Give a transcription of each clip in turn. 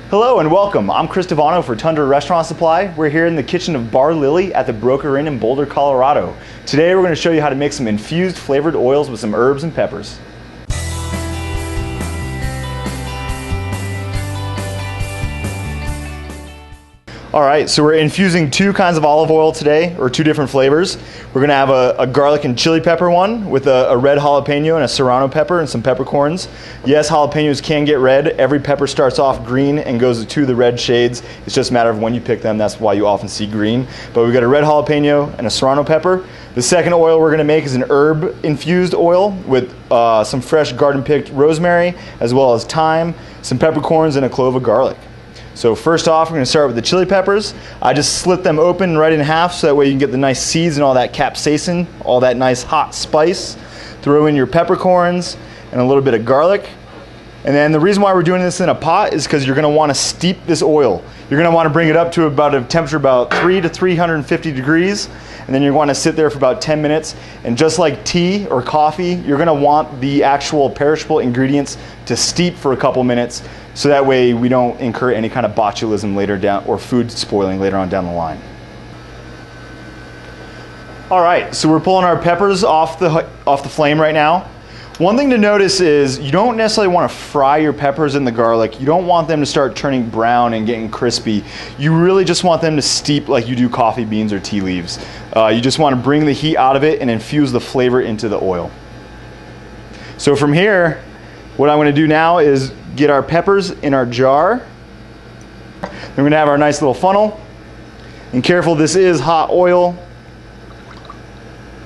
Hello and welcome. I'm Chris Tavano for eTundra Restaurant Supply. We're here in the kitchen of Bar Lily at the Broker Inn in Boulder, Colorado. Today we're going to show you how to make some infused flavored oils with some herbs and peppers. Alright, so we're infusing two kinds of olive oil today, or two different flavors. We're going to have a garlic and chili pepper one with a red jalapeno and a serrano pepper and some peppercorns. Yes, jalapenos can get red. Every pepper starts off green and goes to the red shades. It's just a matter of when you pick them. That's why you often see green. But we've got a red jalapeno and a serrano pepper. The second oil we're going to make is an herb infused oil with some fresh garden picked rosemary, as well as thyme, some peppercorns, and a clove of garlic. So first off, we're going to start with the chili peppers. I just slit them open right in half so that way you can get the nice seeds and all that capsaicin, all that nice hot spice. Throw in your peppercorns and a little bit of garlic. And then the reason why we're doing this in a pot is because you're going to want to steep this oil. You're going to want to bring it up to about a temperature about 300 to 350 degrees. And then you want to sit there for about 10 minutes. And just like tea or coffee, you're going to want the actual perishable ingredients to steep for a couple minutes, so that way we don't incur any kind of botulism later down or food spoiling later on down the line. All right, so we're pulling our peppers off the flame right now. One thing to notice is you don't necessarily want to fry your peppers in the garlic. You don't want them to start turning brown and getting crispy. You really just want them to steep like you do coffee beans or tea leaves. You just want to bring the heat out of it and infuse the flavor into the oil. So from here, what I'm going to do now is get our peppers in our jar. Then we're going to have our nice little funnel. And careful, this is hot oil.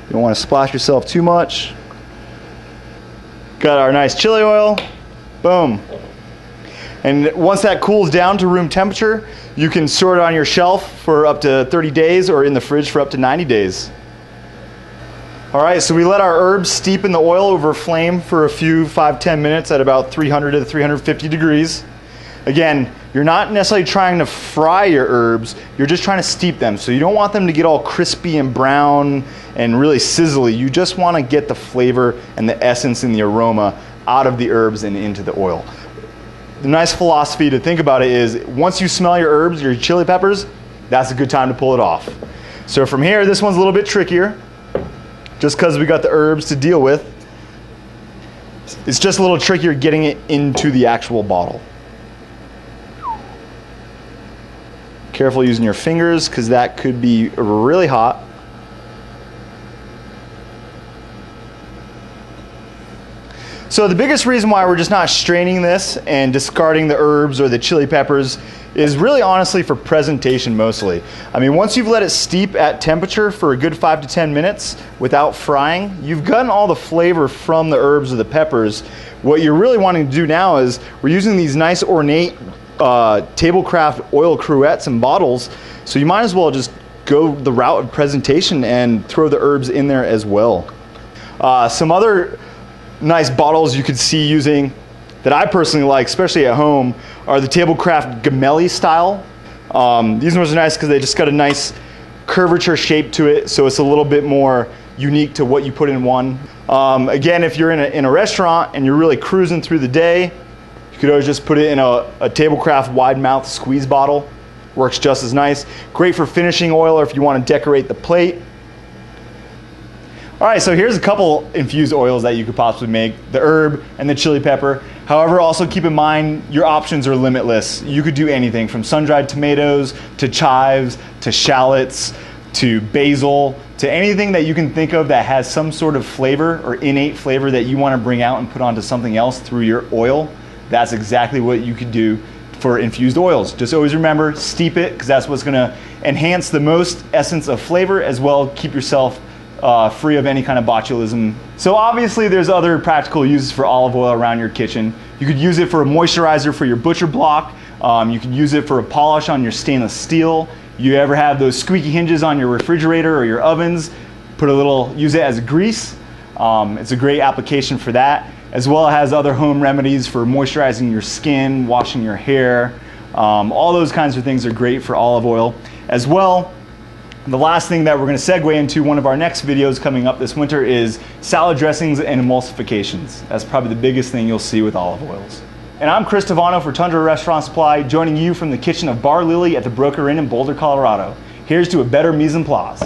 You don't want to splash yourself too much. Got our nice chili oil. Boom. And once that cools down to room temperature, you can store it on your shelf for up to 30 days or in the fridge for up to 90 days. All right, so we let our herbs steep in the oil over flame for a few 5-10 minutes at about 300 to 350 degrees. Again, you're not necessarily trying to fry your herbs, you're just trying to steep them. So you don't want them to get all crispy and brown and really sizzly. You just want to get the flavor and the essence and the aroma out of the herbs and into the oil. The nice philosophy to think about it is once you smell your herbs, your chili peppers, that's a good time to pull it off. So from here, this one's a little bit trickier, just because we got the herbs to deal with. It's just a little trickier getting it into the actual bottle. Careful using your fingers because that could be really hot. So the biggest reason why we're just not straining this and discarding the herbs or the chili peppers is really honestly for presentation mostly. I mean, once you've let it steep at temperature for a good 5 to 10 minutes without frying, you've gotten all the flavor from the herbs or the peppers. What you're really wanting to do now is we're using these nice ornate tablecraft oil cruettes and bottles, so you might as well just go the route of presentation and throw the herbs in there as well. Some other nice bottles you could see using that I personally like, especially at home, are the tablecraft Gemelli style. These ones are nice because they just got a nice curvature shape to it, so it's a little bit more unique to what you put in one. Again, if you're in a restaurant and you're really cruising through the day, you could always just put it in a tablecraft wide mouth squeeze bottle. Works just as nice. Great for finishing oil or if you want to decorate the plate. All right, so here's a couple infused oils that you could possibly make, the herb and the chili pepper. However, also keep in mind your options are limitless. You could do anything from sun-dried tomatoes to chives to shallots to basil to anything that you can think of that has some sort of flavor or innate flavor that you want to bring out and put onto something else through your oil. That's exactly what you could do for infused oils. Just always remember, steep it because that's what's going to enhance the most essence of flavor as well keep yourself free of any kind of botulism. So obviously there's other practical uses for olive oil around your kitchen. You could use it for a moisturizer for your butcher block. You can use it for a polish on your stainless steel. You ever have those squeaky hinges on your refrigerator or your ovens, use it as grease. It's a great application for that, as well as other home remedies for moisturizing your skin, washing your hair. All those kinds of things are great for olive oil. As well, the last thing that we're going to segue into one of our next videos coming up this winter is salad dressings and emulsifications. That's probably the biggest thing you'll see with olive oils. And I'm Chris Tavano for Tundra Restaurant Supply, joining you from the kitchen of Bar Lily at the Broker Inn in Boulder, Colorado. Here's to a better mise en place.